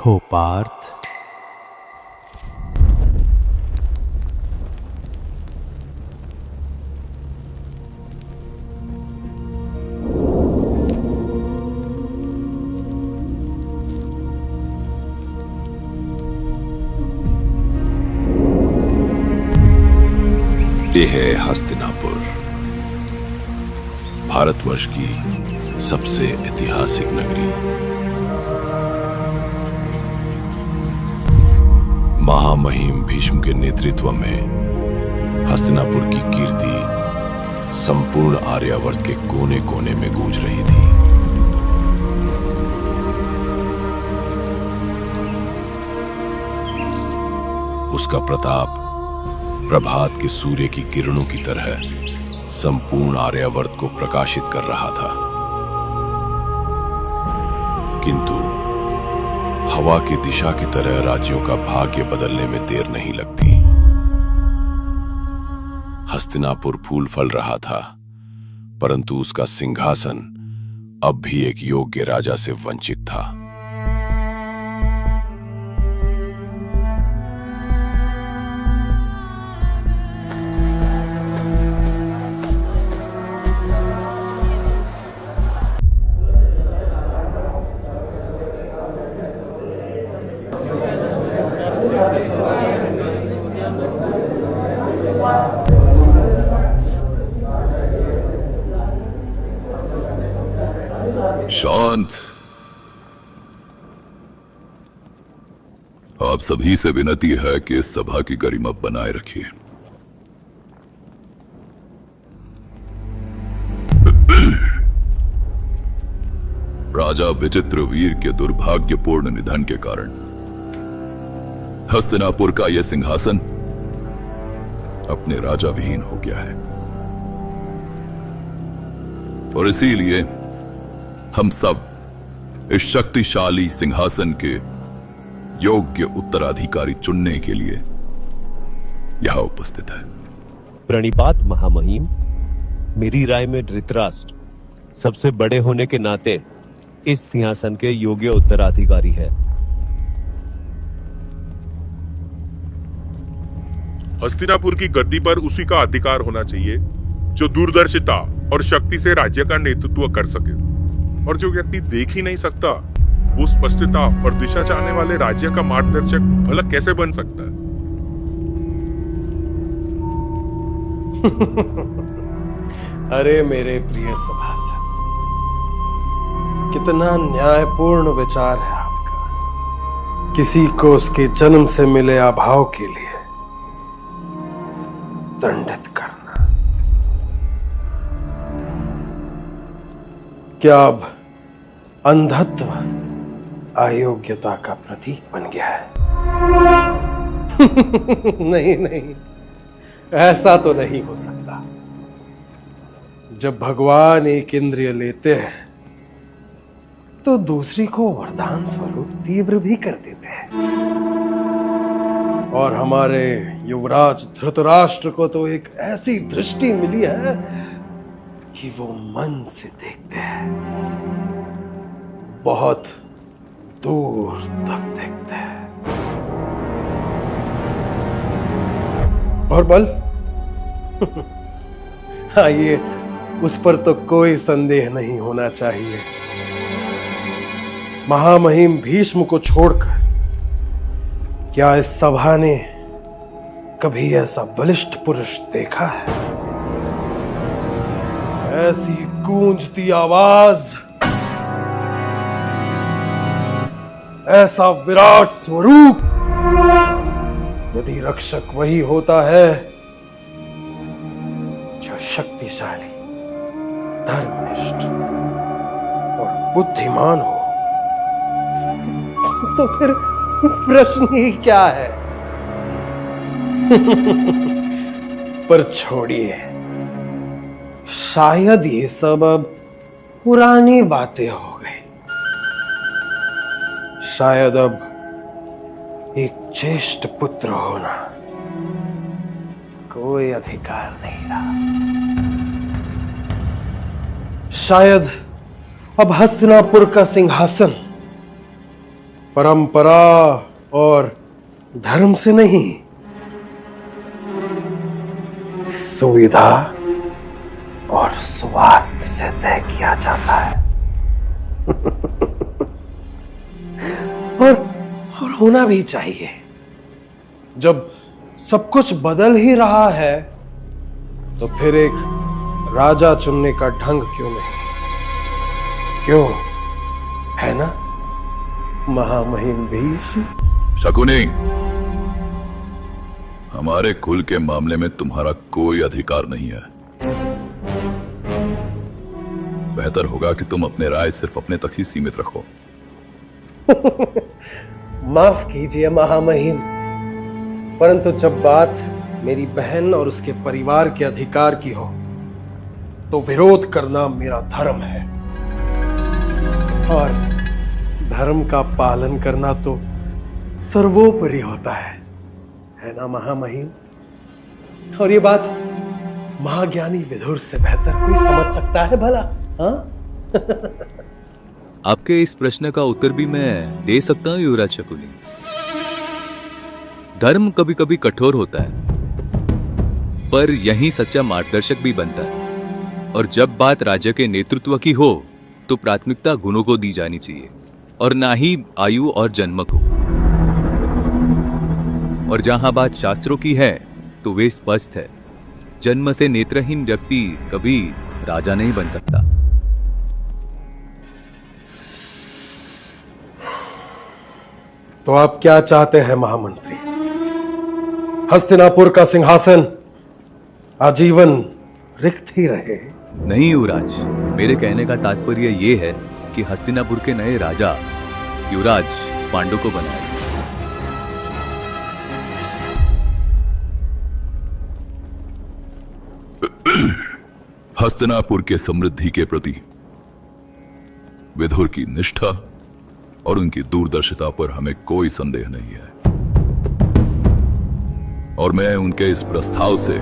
उठो पार्थ। ये है हस्तिनापुर, भारतवर्ष की सबसे ऐतिहासिक नगरी। महामहिम भीष्म के नेतृत्व में हस्तिनापुर की कीर्ति संपूर्ण आर्यावर्त के कोने कोने में गूंज रही थी। उसका प्रताप प्रभात के सूर्य की किरणों की तरह संपूर्ण आर्यावर्त को प्रकाशित कर रहा था। किंतु हवा की दिशा की तरह राज्यों का भाग्य बदलने में देर नहीं लगती। हस्तिनापुर फूल फल रहा था, परंतु उसका सिंहासन अब भी एक योग्य राजा से वंचित था। शांत। आप सभी से विनती है कि इस सभा की गरिमा बनाए रखिए। राजा विचित्रवीर के दुर्भाग्यपूर्ण निधन के कारण हस्तिनापुर का यह सिंहासन अपने राजा विहीन हो गया है, और इसीलिए हम सब इस शक्तिशाली सिंहासन के योग्य उत्तराधिकारी चुनने के लिए यहां उपस्थित है। प्रणिपात महामहिम। मेरी राय में धृतराष्ट्र सबसे बड़े होने के नाते इस सिंहासन के योग्य उत्तराधिकारी है। हस्तिनापुर की गद्दी पर उसी का अधिकार होना चाहिए जो दूरदर्शिता और शक्ति से राज्य का नेतृत्व कर सके, और जो व्यक्ति देख ही नहीं सकता वो स्पष्टता और दिशा चाहने वाले राज्य का मार्गदर्शक भला कैसे बन सकता है? अरे मेरे प्रिय सभासद, कितना न्यायपूर्ण विचार है आपका। किसी को उसके जन्म से मिले अभाव के लिए दंडित करना क्या अब अंधत्व अयोग्यता का प्रतीक बन गया है? नहीं नहीं, ऐसा तो नहीं हो सकता। जब भगवान एक इंद्रिय लेते हैं तो दूसरी को वरदान स्वरूप तीव्र भी कर देते हैं, और हमारे युवराज धृतराष्ट्र को तो एक ऐसी दृष्टि मिली है कि वो मन से देखते हैं, बहुत दूर तक देखते हैं। और बल आइए, उस पर तो कोई संदेह नहीं होना चाहिए। महामहिम भीष्म को छोड़कर क्या इस सभा ने कभी ऐसा बलिष्ठ पुरुष देखा है? ऐसी गूंजती आवाज, ऐसा विराट स्वरूप। यदि रक्षक वही होता है जो शक्तिशाली, धर्मनिष्ठ और बुद्धिमान हो, तो फिर प्रश्न ही क्या है? पर छोड़िए, शायद ये सब अब पुरानी बातें हो गई। शायद अब एक ज्येष्ठ पुत्र होना कोई अधिकार नहीं रहा। शायद अब हस्तिनापुर का सिंहासन परंपरा और धर्म से नहीं, सुविधा और स्वार्थ से तय किया जाता है। और होना भी चाहिए। जब सब कुछ बदल ही रहा है तो फिर एक राजा चुनने का ढंग क्यों नहीं? क्यों, है ना महामहिम भीष्म? शकुनी, हमारे कुल के मामले में तुम्हारा कोई अधिकार नहीं है। बेहतर होगा कि तुम अपने राय सिर्फ अपने तक ही सीमित रखो। माफ कीजिए महामहिम, परंतु जब बात मेरी बहन और उसके परिवार के अधिकार की हो तो विरोध करना मेरा धर्म है, और धर्म का पालन करना तो सर्वोपरि होता है ना महामहिम? और ये बात महाज्ञानी विदुर से बेहतर कोई समझ सकता है भला? हाँ? आपके इस प्रश्न का उत्तर भी मैं दे सकता हूं युवराज शकुनी। धर्म कभी कभी कठोर होता है, पर यही सच्चा मार्गदर्शक भी बनता है। और जब बात राज्य के नेतृत्व की हो तो प्राथमिकता गुणों को दी जानी चाहिए और ना ही आयु और जन्म को। और जहां बात शास्त्रों की है तो वे स्पष्ट है, जन्म से नेत्रहीन व्यक्ति कभी राजा नहीं बन सकता। तो आप क्या चाहते हैं महामंत्री? हस्तिनापुर का सिंहासन आजीवन रिक्त ही रहे? नहीं युवराज, मेरे कहने का तात्पर्य यह है कि हस्तिनापुर के नए राजा युवराज पांडु को बनाया जाए। हस्तिनापुर के समृद्धि के प्रति विदुर की निष्ठा और उनकी दूरदर्शिता पर हमें कोई संदेह नहीं है, और मैं उनके इस प्रस्ताव से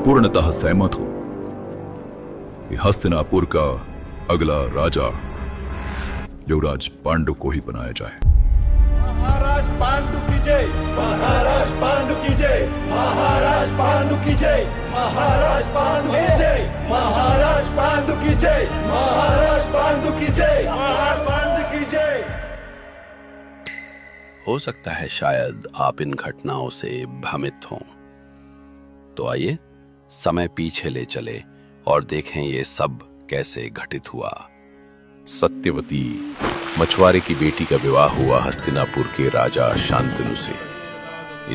पूर्णतः सहमत हूं कि हस्तिनापुर का अगला राजा युवराज पांडु को ही बनाया जाए। महाराज पांडु की जय, महाराज पांडु की जय, महाराज पांडु की जय, महाराज पांडु की जय, महाराज पांडु की जय, महाराज पांडु की जय, महाराज पांडु की जय। हो सकता है शायद आप इन घटनाओं से भ्रमित हों, तो आइए समय पीछे ले चले और देखें ये सब कैसे घटित हुआ। सत्यवती मछुआरे की बेटी का विवाह हुआ हस्तिनापुर के राजा शांतनु से।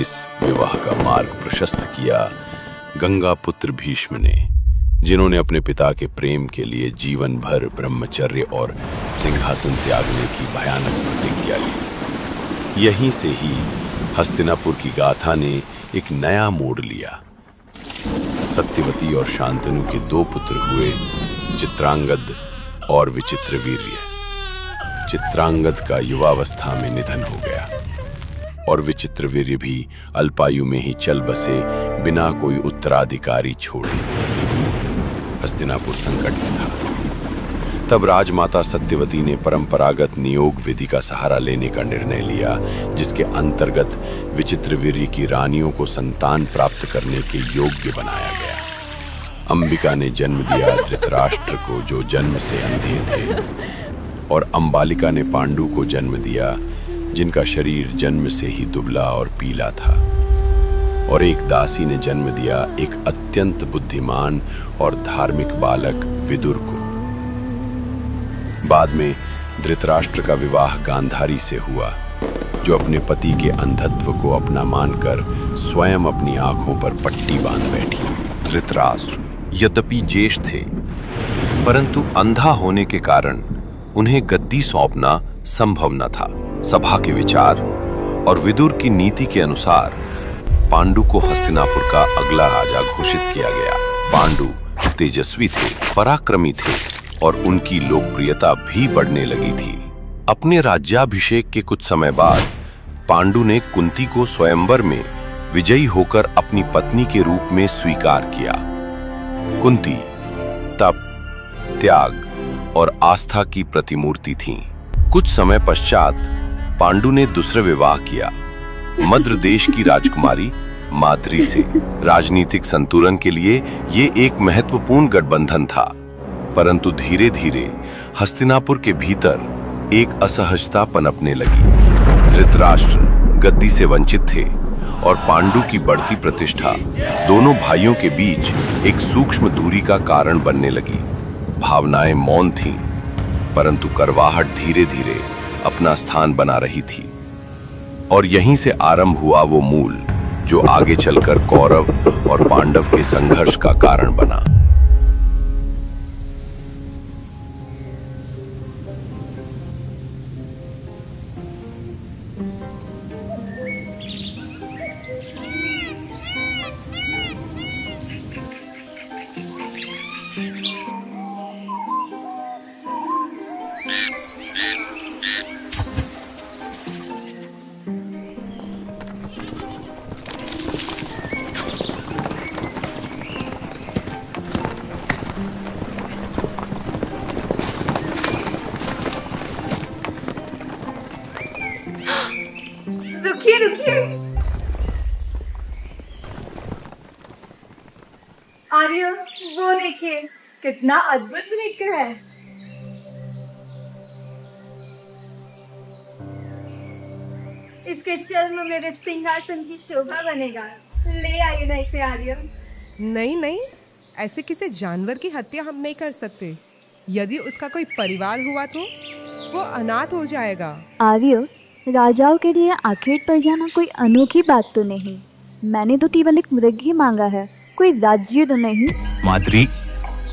इस विवाह का मार्ग प्रशस्त किया गंगा पुत्र भीष्म ने, जिन्होंने अपने पिता के प्रेम के लिए जीवन भर ब्रह्मचर्य और सिंहासन त्यागने की भयानक प्रतिज्ञा ली। यहीं से ही हस्तिनापुर की गाथा ने एक नया मोड़ लिया। सत्यवती और शांतनु के दो पुत्र हुए, चित्रांगद और विचित्रवीर्य। चित्रांगद का युवावस्था में निधन हो गया और विचित्रवीर्य भी अल्पायु में ही चल बसे, बिना कोई उत्तराधिकारी छोड़े। हस्तिनापुर संकट में था। तब राजमाता सत्यवती ने परंपरागत नियोग विधि का सहारा लेने का निर्णय लिया, जिसके अंतर्गत विचित्रवीर्य की रानियों को संतान प्राप्त करने के योग्य बनाया गया। अंबिका ने जन्म दिया धृतराष्ट्र को, जो जन्म से अंधे थे, और अंबालिका ने पांडु को जन्म दिया, जिनका शरीर जन्म से ही दुबला और पीला था। और एक दासी ने जन्म दिया एक अत्यंत बुद्धिमान और धार्मिक बालक विदुर को। बाद में धृतराष्ट्र का विवाह गांधारी से हुआ, जो अपने पति के अंधत्व को अपना मानकर स्वयं अपनी आंखों पर पट्टी बांध बैठी। धृतराष्ट्र यद्यपि ज्येष्ठ थे, परंतु अंधा होने के कारण उन्हें गद्दी सौंपना संभव न था। सभा के विचार और विदुर की नीति के अनुसार पांडु को हस्तिनापुर का अगला राजा घोषित किया गया। पांडु तेजस्वी थे, पराक्रमी थे और उनकी लोकप्रियता भी बढ़ने लगी थी। अपने राज्याभिषेक के कुछ समय बाद पांडु ने कुंती को स्वयंवर में विजयी होकर अपनी पत्नी के रूप में स्वीकार किया। कुंती तप, त्याग और आस्था की प्रतिमूर्ति थीं। कुछ समय पश्चात पांडु ने दूसरा विवाह किया, मद्र देश की राजकुमारी माद्री से। राजनीतिक संतुलन के लिए ये एक महत्वपूर्ण गठबंधन था, परंतु धीरे धीरे हस्तिनापुर के भीतर एक असहजता पनपने लगी। धृतराष्ट्र गद्दी से वंचित थे और पांडु की बढ़ती प्रतिष्ठा दोनों भाइयों के बीच एक सूक्ष्म दूरी का कारण बनने लगी। भावनाएं मौन थीं, परंतु करवाहट धीरे धीरे अपना स्थान बना रही थी। और यहीं से आरंभ हुआ वो मूल जो आगे चलकर कौरव और पांडव के संघर्ष का कारण बना। रुकिए रुकिए, आर्य वो देखिए कितना अद्भुत नृत्य है। इसके चल में मेरे सिंहासन की शोभा बनेगा। ले आइए ना इसे आर्य। नहीं नहीं, ऐसे किसी जानवर की हत्या हम नहीं कर सकते। यदि उसका कोई परिवार हुआ तो वो अनाथ हो जाएगा। आर्य, राजाओं के लिए आखेट पर जाना कोई अनोखी बात तो नहीं। मैंने तो केवल एक मृग ही मांगा है, कोई राज्य तो नहीं। माद्री,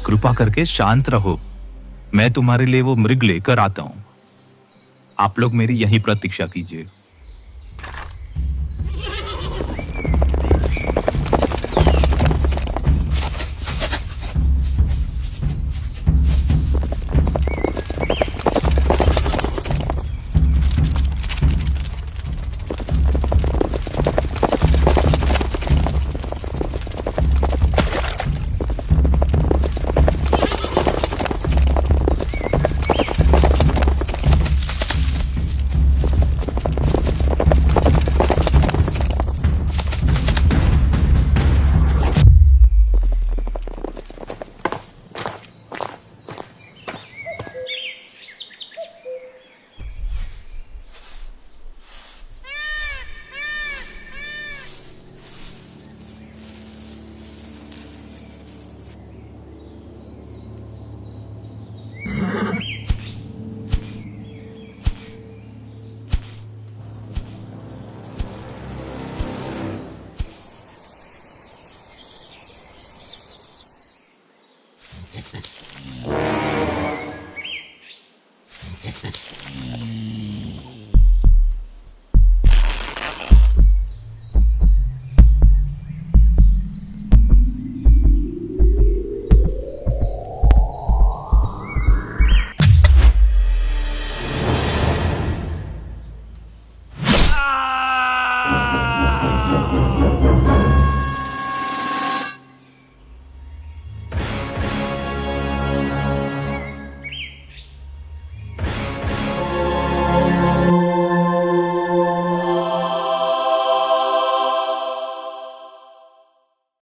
कृपा करके शांत रहो। मैं तुम्हारे लिए वो मृग लेकर आता हूँ। आप लोग मेरी यहीं प्रतीक्षा कीजिए।